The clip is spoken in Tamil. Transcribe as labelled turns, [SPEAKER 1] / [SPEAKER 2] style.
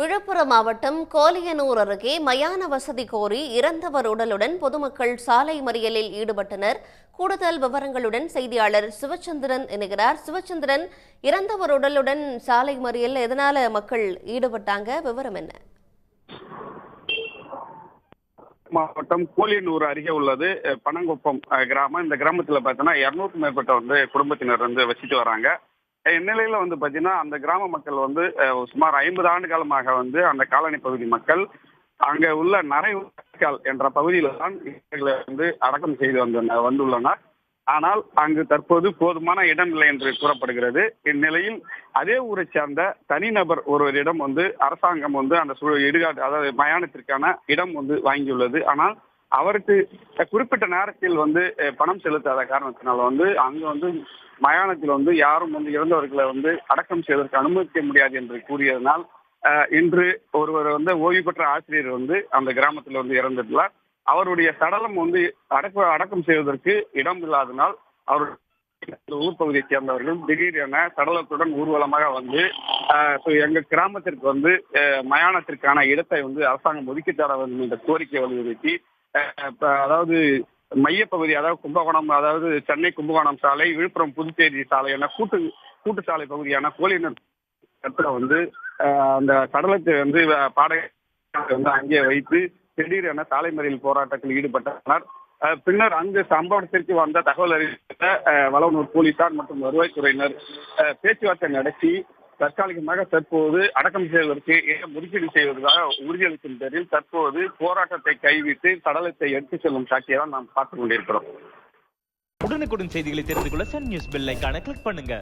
[SPEAKER 1] விழுப்புரம் மாவட்டம் கோலியனூர் அருகே மயான வசதி கோரி இறந்தவர் உடலுடன் பொதுமக்கள் சாலை மறியலில் ஈடுபட்டனர். கூடுதல் விவரங்களுடன் செய்தியாளர் சிவச்சந்திரன் இணைகிறார். சிவச்சந்திரன், இறந்தவர் உடலுடன் சாலை மறியல் எதனால மக்கள் ஈடுபட்டாங்க? விவரம் என்ன?
[SPEAKER 2] மாவட்டம் கோலியனூர் அருகே உள்ளது பனங்குப்பம் கிராமம். இந்த கிராமத்துல பாத்தீங்கன்னா 200க்கும் மேற்பட்ட குடும்பத்தினர் வசித்து வராங்க. இந்நிலையில பாத்தீங்கன்னா அந்த கிராம மக்கள் சுமார் 50 ஆண்டு காலமாக அந்த காலனி பகுதி மக்கள் அங்க உள்ள நரைக்கால் என்ற பகுதியில தான் இவர்களை அடக்கம் செய்து வந்துள்ளனர். ஆனால் அங்கு தற்போது போதுமான இடம் இல்லை என்று கூறப்படுகிறது. இந்நிலையில் அதே ஊரை சேர்ந்த தனிநபர் ஒருவரிடம் அரசாங்கம் அந்த இடுகாடு, அதாவது மயானத்திற்கான இடம் வாங்கியுள்ளது. ஆனால் அவருக்கு குறிப்பிட்ட நேரத்தில் பணம் செலுத்தாத காரணத்தினால் அங்கு மயானத்தில் யாரும் இறந்தவர்களை அடக்கம் செய்வதற்கு அனுமதிக்க முடியாது என்று கூறியதனால் இன்று ஒருவர் ஓய்வு பெற்ற ஆசிரியர் அந்த கிராமத்தில் இறந்துள்ளார். அவருடைய சடலம் அடக்கம் செய்வதற்கு இடம் இல்லாதனால் அவருடைய ஊர் பகுதியை சேர்ந்தவர்கள் திடீரென சடலத்துடன் ஊர்வலமாக எங்க கிராமத்திற்கு மயானத்திற்கான இடத்தை அரசாங்கம் ஒதுக்கி தர வேண்டும் என்ற கோரிக்கை வலியுறுத்தி, அதாவது மையப்பகுதி, அதாவது கும்பகோணம், அதாவது சென்னை கும்பகோணம் சாலை, விழுப்புரம் புதுச்சேரி சாலை என கூட்டு சாலை பகுதியான கோலியனூர் அந்த சடலத்தை பாடகை அங்கே வைத்து திடீரென சாலை மறியல் போராட்டத்தில் ஈடுபட்டனர். பின்னர் அங்கு சம்பவத்திற்கு வந்த தகவல் அறிவித்த வளவனூர் போலீசார் மற்றும் வருவாய்த்துறையினர் பேச்சுவார்த்தை நடத்தி தற்காலிகமாக தற்போது அடக்கம் செய்வதற்கு முறுக்கீடு செய்வதாக உறுதியளிக்கும் பேரில் தற்போது போராட்டத்தை கைவிட்டு சடலத்தை எடுத்து செல்லும் காட்சியை நாம் பார்த்துக் கொண்டிருக்கிறோம்.
[SPEAKER 3] உடனுக்குடன் செய்திகளை தெரிந்து கொள்ள சன் நியூஸ் பெல் ஐகானை கிளிக் பண்ணுங்க.